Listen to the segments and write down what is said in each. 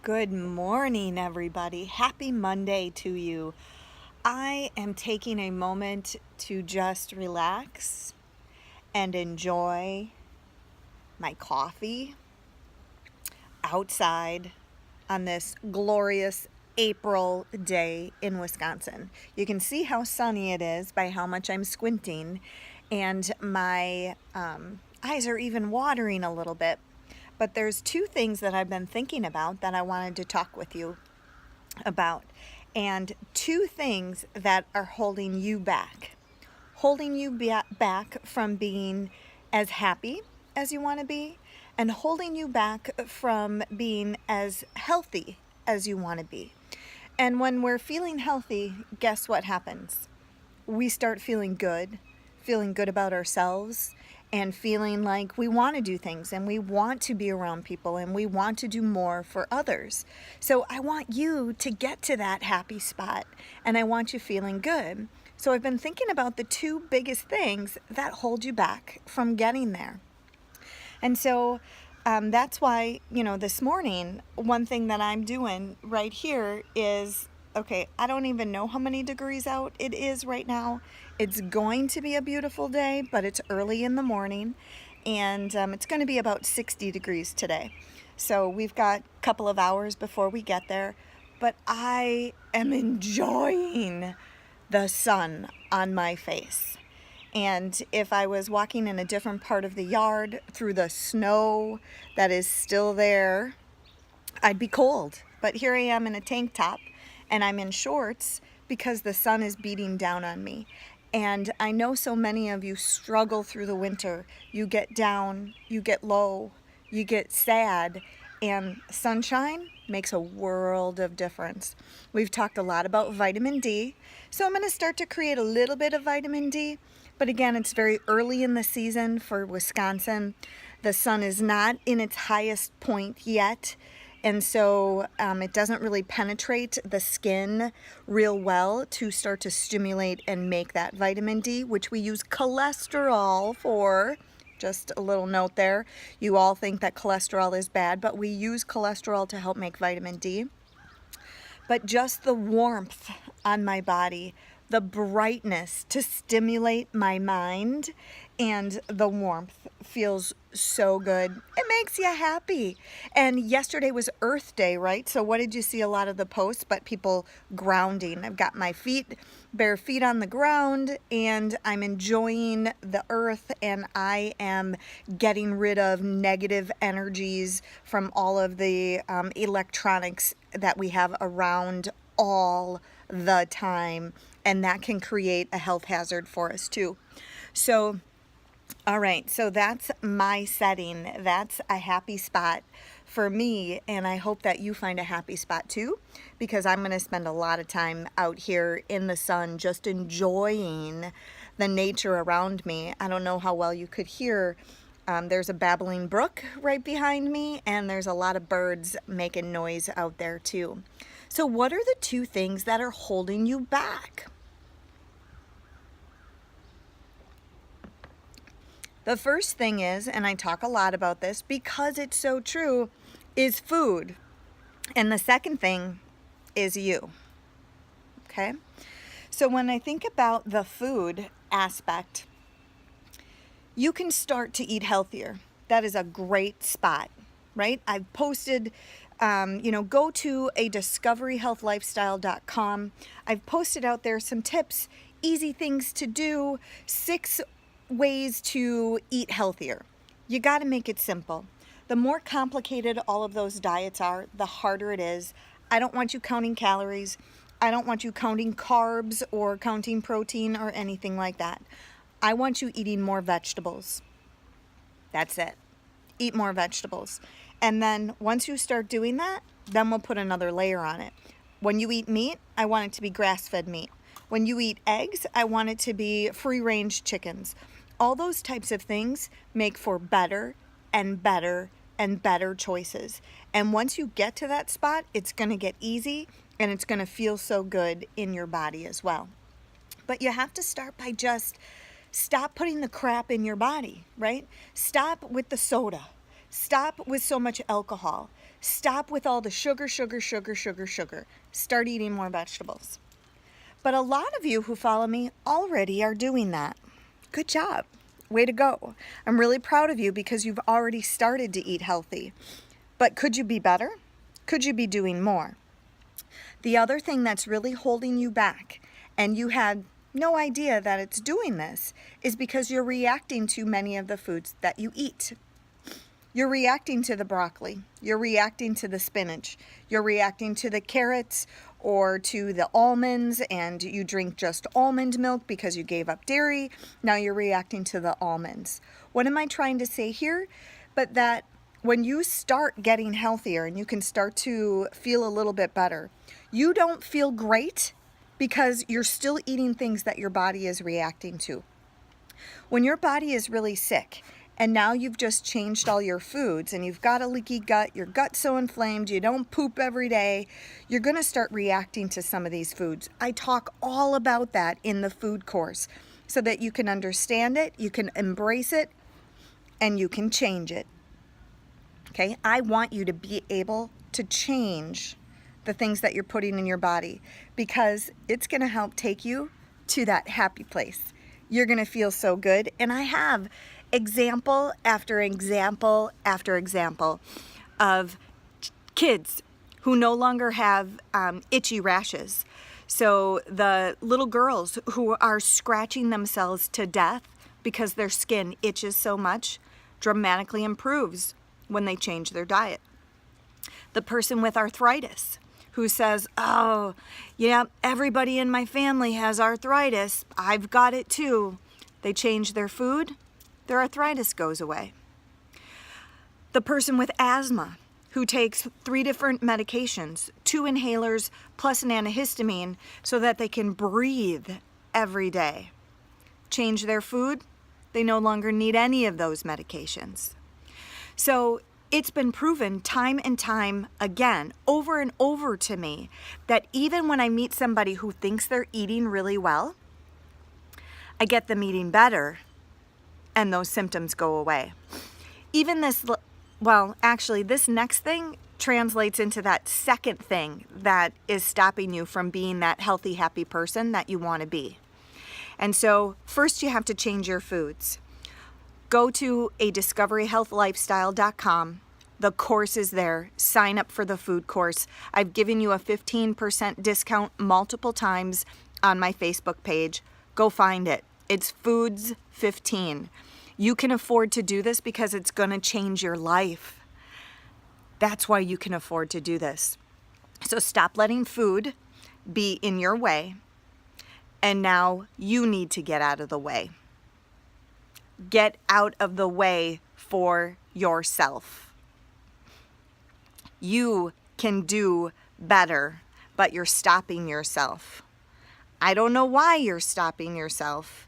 Good morning, everybody. Happy Monday to you. I am taking a moment to just relax and enjoy my coffee outside on this glorious April day in Wisconsin. You can see how sunny it is by how much I'm squinting, and my eyes are even watering a little bit. But there's two things that I've been thinking about that I wanted to talk with you about, and two things that are holding you back from being as happy as you want to be, and holding you back from being as healthy as you want to be. And when we're feeling healthy, guess what happens? We start feeling good about ourselves, and feeling like we want to do things and we want to be around people and we want to do more for others. So I want you to get to that happy spot, and I want you feeling good. So I've been thinking about the two biggest things that hold you back from getting there. And so that's why, this morning, one thing that I'm doing right here is, okay, I don't even know how many degrees out it is right now. It's going to be a beautiful day, but it's early in the morning, and it's going to be about 60 degrees today. So we've got a couple of hours before we get there, but I am enjoying the sun on my face. And if I was walking in a different part of the yard through the snow that is still there, I'd be cold. But here I am in a tank top, and I'm in shorts because the sun is beating down on me. And I know so many of you struggle through the winter. You get down, you get low, you get sad, and sunshine makes a world of difference. We've talked a lot about vitamin D, so I'm going to start to create a little bit of vitamin D. But again, it's very early in the season for Wisconsin. The sun is not in its highest point yet. And so it doesn't really penetrate the skin real well to start to stimulate and make that vitamin D, which we use cholesterol for. Just a little note there. You all think that cholesterol is bad, but we use cholesterol to help make vitamin D. But just the warmth on my body, the brightness to stimulate my mind, and the warmth feels so good. It makes you happy. And yesterday was Earth Day, right? So what did you see? A lot of the posts, but people grounding. I've got my bare feet on the ground, and I'm enjoying the earth, and I am getting rid of negative energies from all of the electronics that we have around all the time, and that can create a health hazard for us too. So all right, so that's my setting. That's a happy spot for me, and I hope that you find a happy spot too, because I'm going to spend a lot of time out here in the sun just enjoying the nature around me. I don't know how well you could hear. There's a babbling brook right behind me, and there's a lot of birds making noise out there too. So what are the two things that are holding you back? The first thing is, and I talk a lot about this because it's so true, is food. And the second thing is you. Okay? So when I think about the food aspect, you can start to eat healthier. That is a great spot, right? I've posted, go to a discoveryhealthlifestyle.com. I've posted out there some tips, easy things to do, 6 ways to eat healthier. You got to make it simple. The more complicated all of those diets are, the harder it is. I don't want you counting calories. I don't want you counting carbs or counting protein or anything like that. I want you eating more vegetables. That's it. Eat more vegetables. And then once you start doing that, then we'll put another layer on it. When you eat meat, I want it to be grass-fed meat. When you eat eggs, I want it to be free-range chickens. All those types of things make for better and better and better choices. And once you get to that spot, it's going to get easy, and it's going to feel so good in your body as well. But you have to start by just stop putting the crap in your body, right? Stop with the soda. Stop with so much alcohol. Stop with all the sugar, sugar, sugar, sugar, sugar. Start eating more vegetables. But a lot of you who follow me already are doing that. Good job. Way to go. I'm really proud of you because you've already started to eat healthy. But could you be better? Could you be doing more? The other thing that's really holding you back, and you had no idea that it's doing this, is because you're reacting to many of the foods that you eat. You're reacting to the broccoli. You're reacting to the spinach. You're reacting to the carrots or to the almonds, and you drink just almond milk because you gave up dairy. Now you're reacting to the almonds. What am I trying to say here? But that when you start getting healthier and you can start to feel a little bit better, you don't feel great because you're still eating things that your body is reacting to. When your body is really sick, and now you've just changed all your foods and you've got a leaky gut, your gut's so inflamed, you don't poop every day, you're going to start reacting to some of these foods. I talk all about that in the food course so that you can understand it, you can embrace it, and you can change it. Okay? I want you to be able to change the things that you're putting in your body because it's going to help take you to that happy place. You're going to feel so good. And I have example after example after example of kids who no longer have itchy rashes. So the little girls who are scratching themselves to death because their skin itches so much dramatically improves when they change their diet. The person with arthritis who says, oh, yeah, everybody in my family has arthritis. I've got it too. They change their food, their arthritis goes away. The person with asthma who takes 3 different medications, 2 inhalers plus an antihistamine so that they can breathe every day. Change their food, they no longer need any of those medications. So it's been proven time and time again, over and over to me, that even when I meet somebody who thinks they're eating really well, I get them eating better and those symptoms go away. Even this, well, actually, this next thing translates into that second thing that is stopping you from being that healthy, happy person that you want to be. And so first you have to change your foods. Go to discoveryhealthlifestyle.com. The course is there. Sign up for the food course. I've given you a 15% discount multiple times on my Facebook page. Go find it. It's Foods 15. You can afford to do this because it's going to change your life. That's why you can afford to do this. So stop letting food be in your way. And now you need to get out of the way. Get out of the way for yourself. You can do better, but you're stopping yourself. I don't know why you're stopping yourself,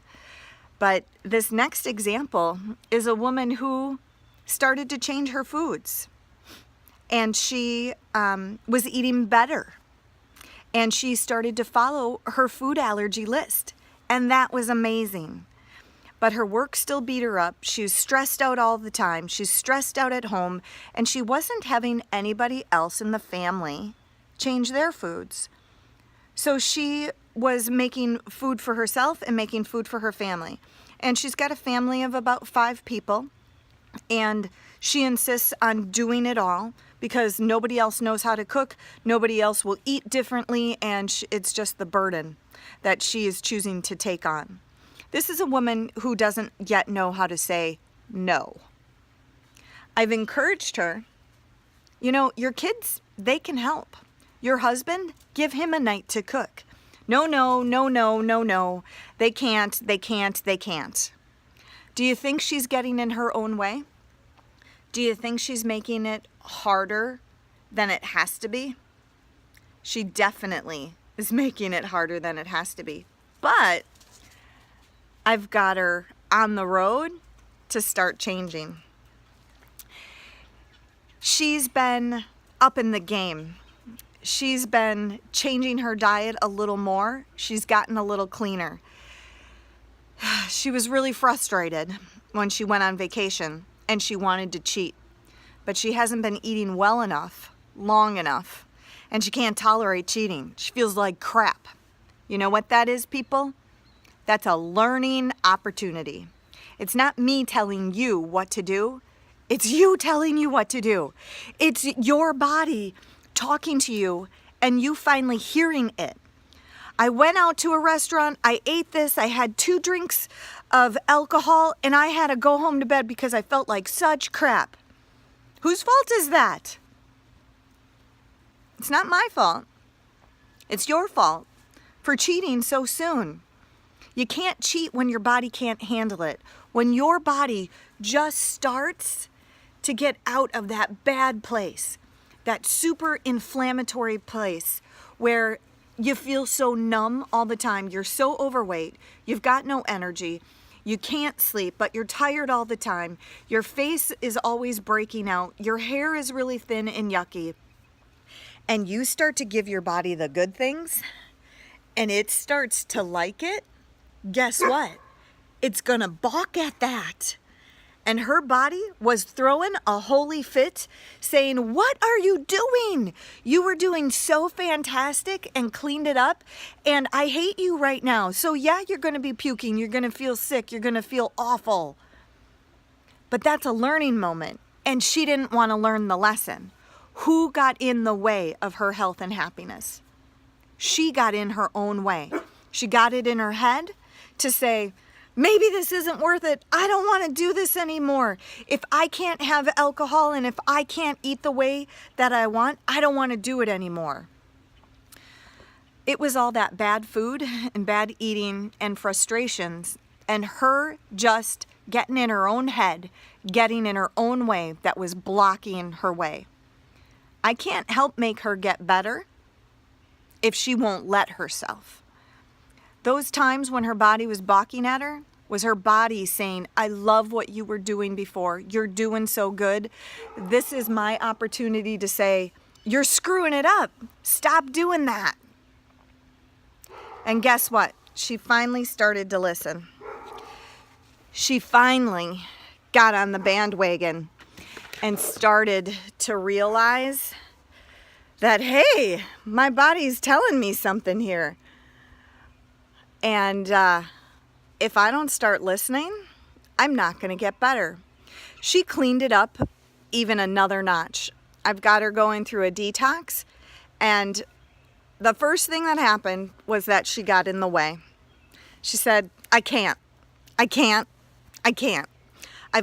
but this next example is a woman who started to change her foods, and she was eating better, and she started to follow her food allergy list, and that was amazing. But her work still beat her up. She was stressed out all the time. She's stressed out at home, and she wasn't having anybody else in the family change their foods. So she was making food for herself and making food for her family. And she's got a family of about 5 people, and she insists on doing it all because nobody else knows how to cook, nobody else will eat differently, and it's just the burden that she is choosing to take on. This is a woman who doesn't yet know how to say no. I've encouraged her, your kids, they can help. Your husband, give him a night to cook. No. They can't. Do you think she's getting in her own way? Do you think she's making it harder than it has to be? She definitely is making it harder than it has to be. But I've got her on the road to start changing. She's been up in the game. She's been changing her diet a little more. She's gotten a little cleaner. She was really frustrated when she went on vacation and she wanted to cheat. but she hasn't been eating well enough, long enough, and she can't tolerate cheating. She feels like crap. You know what that is, people? That's a learning opportunity. It's not me telling you what to do. It's you telling you what to do. It's your body talking to you and you finally hearing it. I went out to a restaurant, I ate this, I had 2 drinks of alcohol, and I had to go home to bed because I felt like such crap. Whose fault is that? It's not my fault. It's your fault for cheating so soon. You can't cheat when your body can't handle it. When your body just starts to get out of that bad place, that super inflammatory place where you feel so numb all the time, you're so overweight, you've got no energy, you can't sleep, but you're tired all the time, your face is always breaking out, your hair is really thin and yucky, and you start to give your body the good things, and it starts to like it, guess what? It's gonna balk at that. And her body was throwing a holy fit, saying, what are you doing? You were doing so fantastic and cleaned it up, and I hate you right now. So yeah, you're gonna be puking, you're gonna feel sick, you're gonna feel awful. But that's a learning moment, and she didn't wanna learn the lesson. Who got in the way of her health and happiness? She got in her own way. She got it in her head to say, maybe this isn't worth it. I don't want to do this anymore. If I can't have alcohol and if I can't eat the way that I want, I don't want to do it anymore. It was all that bad food and bad eating and frustrations and her just getting in her own head, getting in her own way that was blocking her way. I can't help make her get better if she won't let herself. Those times when her body was balking at her was her body saying, I love what you were doing before. You're doing so good. This is my opportunity to say, you're screwing it up. Stop doing that. And guess what? She finally started to listen. She finally got on the bandwagon and started to realize that, hey, my body's telling me something here. And if I don't start listening, I'm not going to get better. She cleaned it up even another notch. I've got her going through a detox, and the first thing that happened was that she got in the way. She said, I can't. I've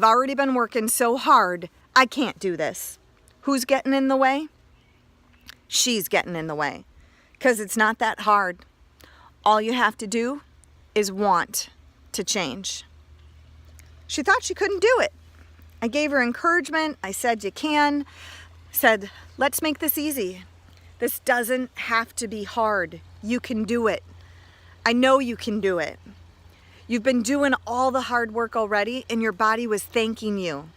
already been working so hard, I can't do this. Who's getting in the way? She's getting in the way, because it's not that hard. All you have to do is want to change. She thought she couldn't do it. I gave her encouragement. I said, you can. Said, let's make this easy. This doesn't have to be hard. You can do it. I know you can do it. You've been doing all the hard work already, and your body was thanking you.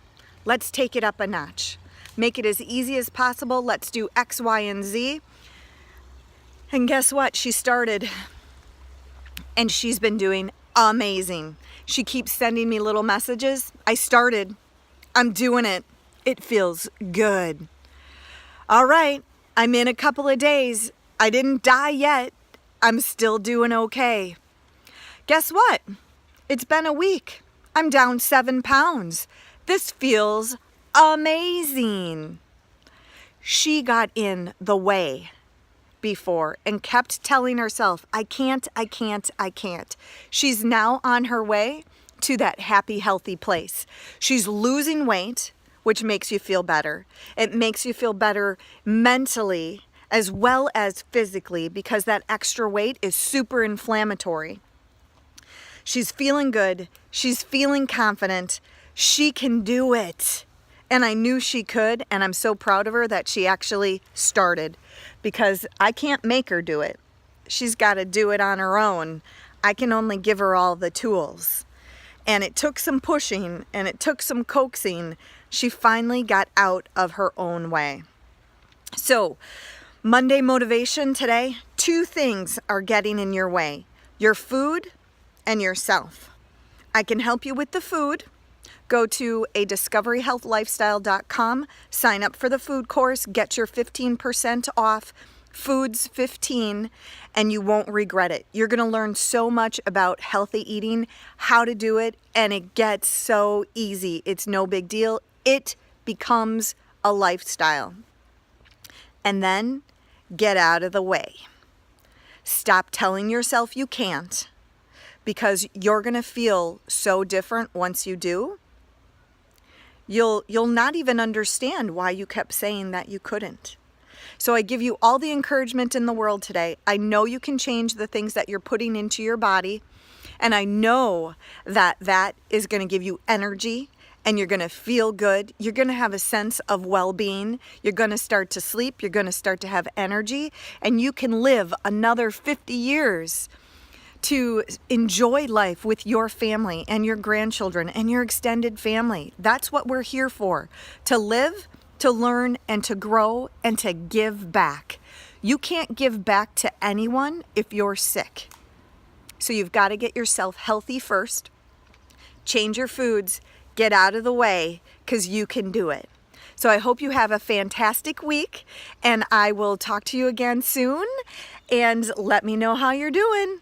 Let's take it up a notch. Make it as easy as possible. Let's do X, Y, and Z. And guess what? She started. And she's been doing amazing. She keeps sending me little messages. I started. I'm doing it. It feels good. All right. I'm in a couple of days. I didn't die yet. I'm still doing okay. Guess what? It's been a week. I'm down 7 pounds. This feels amazing. She got in the way before and kept telling herself, I can't. She's now on her way to that happy, healthy place. She's losing weight, which makes you feel better. It makes you feel better mentally as well as physically because that extra weight is super inflammatory. She's feeling good. She's feeling confident. She can do it. And I knew she could, and I'm so proud of her that she actually started because I can't make her do it. She's got to do it on her own. I can only give her all the tools. And it took some pushing and it took some coaxing. She finally got out of her own way. So, Monday motivation today, 2 things are getting in your way. Your food and yourself. I can help you with the food. Go to adiscoveryhealthlifestyle.com, sign up for the food course, get your 15% off, Foods 15, and you won't regret it. You're going to learn so much about healthy eating, how to do it, and it gets so easy. It's no big deal. It becomes a lifestyle. And then get out of the way. Stop telling yourself you can't, because you're going to feel so different once you do. You'll not even understand why you kept saying that you couldn't. So I give you all the encouragement in the world today. I know you can change the things that you're putting into your body, and I know that that is going to give you energy, and you're going to feel good. You're going to have a sense of well-being. You're going to start to sleep. You're going to start to have energy, and you can live another 50 years to enjoy life with your family and your grandchildren and your extended family. That's what we're here for, to live, to learn, and to grow, and to give back. You can't give back to anyone if you're sick. So you've got to get yourself healthy first, change your foods, get out of the way, because you can do it. So I hope you have a fantastic week, and I will talk to you again soon, and let me know how you're doing.